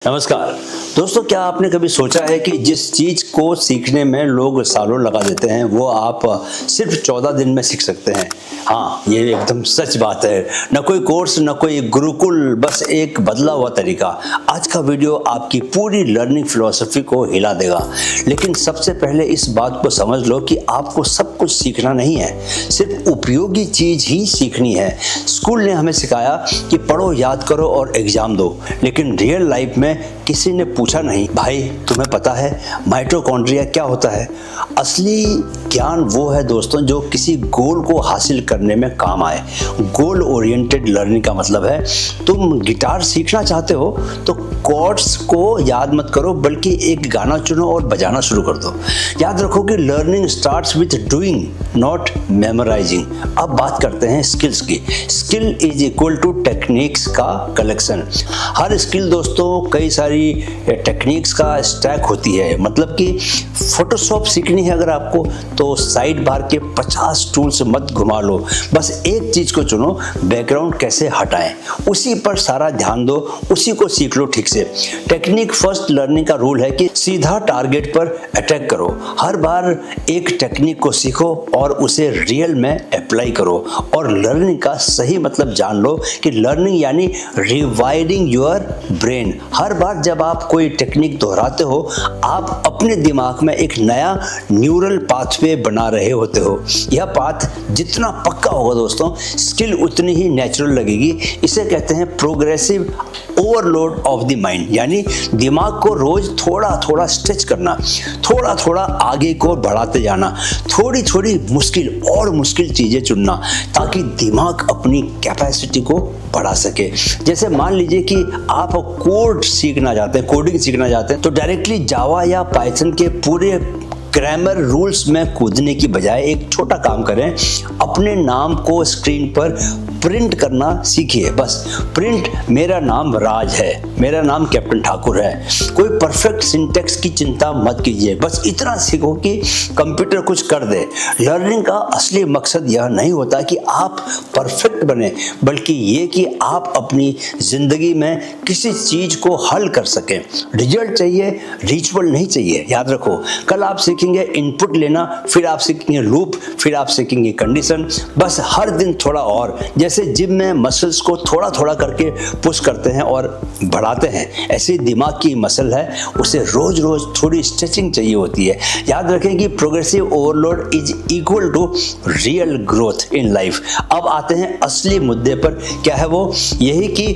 नमस्कार दोस्तों, क्या आपने कभी सोचा है कि जिस चीज को सीखने में लोग सालों लगा देते हैं वो आप सिर्फ 14 दिन में सीख सकते हैं। हाँ, ये एकदम सच बात है। न कोई कोर्स, न कोई गुरुकुल, बस एक बदला हुआ तरीका। आज का वीडियो आपकी पूरी लर्निंग फिलॉसफी को हिला देगा। लेकिन सबसे पहले इस बात को समझ लो कि आपको सब कुछ सीखना नहीं है, सिर्फ उपयोगी चीज ही सीखनी है। स्कूल ने हमें सिखाया कि पढ़ो, याद करो और एग्जाम दो, लेकिन रियल लाइफ में किसी ने पूछा नहीं, भाई तुम्हें पता है माइटोकॉन्ड्रिया क्या होता है? असली ज्ञान वो है दोस्तों जो किसी गोल को हासिल करने में काम आए। गोल ओरिएंटेड लर्निंग का मतलब है तुम गिटार सीखना चाहते हो तो कॉर्ड्स को याद मत करो, बल्कि एक गाना चुनो और बजाना शुरू कर दो। याद रखो कि learning starts with doing, not memorising. अब बात करते हैं स्किल्स की। Skill is equal to techniques का कलेक्शन। हर स्किल दोस्तों कई सारी टेक्निक्स का स्टैक होती है। मतलब कि फोटोशॉप सीखनी है अगर आपको, तो साइड बार के 50 टूल्स मत घुमा लो, बस एक चीज को चुनो, बैकग्राउंड कैसे हटाएं, उसी पर सारा ध्यान दो, उसी को सीख लो ठीक से। टेक्निक फर्स्ट लर्निंग का रूल है कि सीधा टारगेट पर अटैक करो। हर बार एक टेक्निक को सीखो और उसे रियल में अप्लाई करो। और लर्निंग का सही मतलब जान लो कि लर्निंग यानी रिवायरिंग योर ब्रेन। हर बार जब आप कोई टेक्निक दोहराते हो, आप अपने दिमाग में एक नया न्यूरल पाथवे बना रहे होते हो। यह पाथ जितना पक्का होगा दोस्तों, स्किल उतनी ही नेचुरल लगेगी। इसे कहते हैं progressive overload of the mind, यानी दिमाग को रोज थोड़ा थोड़ा स्ट्रेच करना, थोड़ा थोड़ा आगे को बढ़ाते जाना, थोड़ी थोड़ी मुश्किल और मुश्किल चीजें चुनना, ताकि दिमाग अपनी कैपेसिटी को बढ़ा सके। जैसे मान लीजिए कि आप कोड सीखना चाहते हैं, कोडिंग सीखना चाहते हैं, तो डायरेक्टली जावा या पाइथन के पूरे ग्रामर रूल्स में कूदने की बजाय एक छोटा काम करें, अपने नाम को स्क्रीन पर प्रिंट करना सीखिए। बस प्रिंट मेरा नाम राज है, मेरा नाम कैप्टन ठाकुर है। कोई परफेक्ट सिंटेक्स की चिंता मत कीजिए, बस इतना सीखो कि कंप्यूटर कुछ कर दे। लर्निंग का असली मकसद यह नहीं होता कि आप परफेक्ट बने, बल्कि ये कि आप अपनी जिंदगी में किसी चीज को हल कर सकें। रिजल्ट चाहिए, रिचुअल नहीं चाहिए। याद रखो, कल आप सीखेंगे इनपुट लेना, फिर आप सीखेंगे लूप, फिर आप सीखेंगे कंडीशन। बस हर दिन थोड़ा और। जैसे जिम में मसल्स को थोड़ा थोड़ा करके पुश करते हैं और बढ़ाते हैं, ऐसे दिमाग की मसल है, उसे रोज रोज थोड़ी स्ट्रेचिंग चाहिए होती है। याद रखें कि progressive overload is equal to real growth in life. अब आते हैं असली मुद्दे पर। क्या है वो? यही कि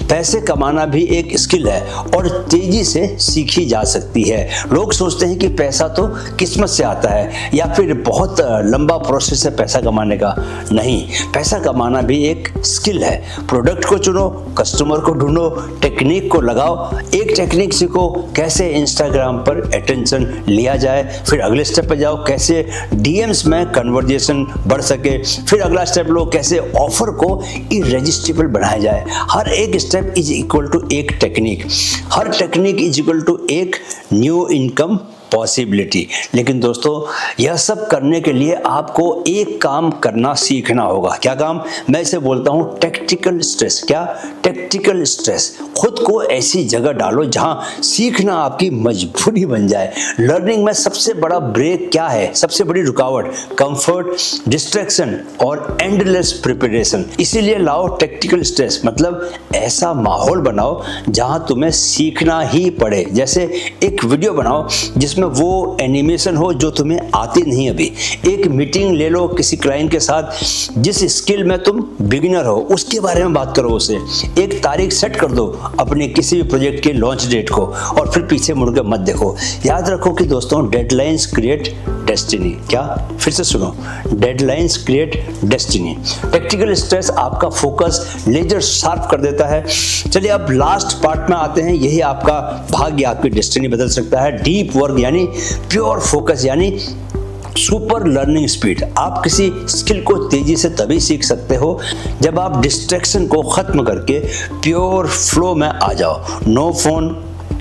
पैसे कमाना भी एक स्किल है और तेजी से सीखी जा सकती है। लोग सोचते हैं कि पैसा तो किस्मत से आता है या फिर बहुत लंबा प्रोसेस है पैसा कमाने का। नहीं, पैसा कमाना भी एक स्किल है। प्रोडक्ट को चुनो, कस्टमर को ढूंढो, टेक्निक को लगाओ। एक टेक्निक सीखो, कैसे इंस्टाग्राम पर अटेंशन लिया जाए, फिर अगले स्टेप पे जाओ, कैसे डीएम्स में कन्वर्जेशन बढ़ सके, फिर अगला स्टेप लो, कैसे ऑफर को इरेजिस्टिबल बनाया जाए। हर एक स्टेप इज इक्वल टू एक टेक्निक, हर टेक्निक इज इक्वल टू एक न्यू इनकम पॉसिबिलिटी। लेकिन दोस्तों, यह सब करने के लिए आपको एक काम करना सीखना होगा। क्या काम? मैं इसे बोलता हूं टैक्टिकल स्ट्रेस। क्या? Tactical stress. खुद को ऐसी जगह डालो जहां सीखना आपकी मजबूरी बन जाए। लर्निंग में सबसे बड़ा ब्रेक क्या है? सबसे बड़ी रुकावट कंफर्ट, डिस्ट्रैक्शन और एंडलेस प्रिपरेशन। इसीलिए लाओ टैक्टिकल स्ट्रेस, मतलब ऐसा माहौल बनाओ जहां तुम्हें सीखना ही पड़े। जैसे एक वीडियो बनाओ जिसमें वो एनिमेशन हो जो तुम्हें आती नहीं अभी। एक मीटिंग ले लो किसी क्लाइंट के साथ, जिस स्किल में तुम बिगिनर हो उसके बारे में बात करो उसे। एक तारीख सेट कर दो अपने किसी भी प्रोजेक्ट के लॉन्च डेट को, और फिर पीछे मुड़कर मत देखो। याद रखो कि दोस्तों, डेडलाइंस क्रिएट डेस्टिनी। क्या? फिर से सुनो, deadlines create destiny. Tactical stress आपका फोकस लेजर शार्प कर देता है। चलिए अब लास्ट पार्ट में आते हैं। यही आपका भाग्य, आपकी डेस्टिनी बदल सकता है। डीप वर्क यानी प्योर फोकस, यानी सुपर लर्निंग स्पीड। आप किसी स्किल को तेजी से तभी सीख सकते हो जब आप डिस्ट्रैक्शन को खत्म करके प्योर फ्लो में आ जाओ। नो फोन,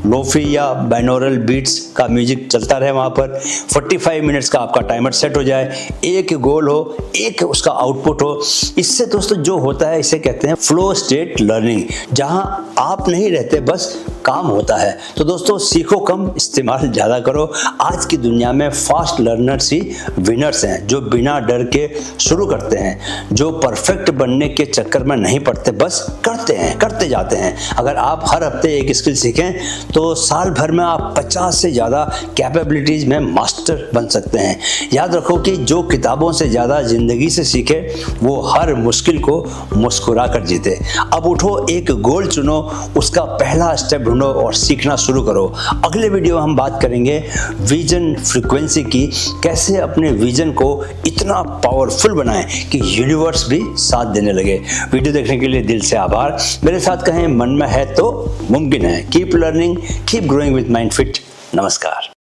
लोफी या बाइनोरल बीट्स का म्यूजिक चलता रहे वहाँ पर। 45 मिनट्स का आपका टाइमर सेट हो जाए, एक गोल हो, एक उसका आउटपुट हो। इससे दोस्तों जो होता है इसे कहते हैं फ्लो स्टेट लर्निंग, जहाँ आप नहीं रहते, बस काम होता है। तो दोस्तों सीखो कम, इस्तेमाल ज़्यादा करो। आज की दुनिया में फास्ट लर्नर्स ही विनर्स हैं, जो बिना डर के शुरू करते हैं, जो परफेक्ट बनने के चक्कर में नहीं पड़ते, बस करते हैं, करते जाते हैं। अगर आप हर हफ्ते एक स्किल सीखें तो साल भर में आप 50 से ज़्यादा कैपेबिलिटीज़ में मास्टर बन सकते हैं। याद रखो कि जो किताबों से ज़्यादा ज़िंदगी से सीखे वो हर मुश्किल को मुस्कुरा कर जीते। अब उठो, एक गोल चुनो, उसका पहला स्टेप ढूंढो और सीखना शुरू करो। अगले वीडियो में हम बात करेंगे विजन फ्रीक्वेंसी की, कैसे अपने विजन को इतना पावरफुल बनाएं कि यूनिवर्स भी साथ देने लगे। वीडियो देखने के लिए दिल से आभार। मेरे साथ कहें, मन में है तो मुमकिन है। Keep learning, keep growing with mind fit. नमस्कार।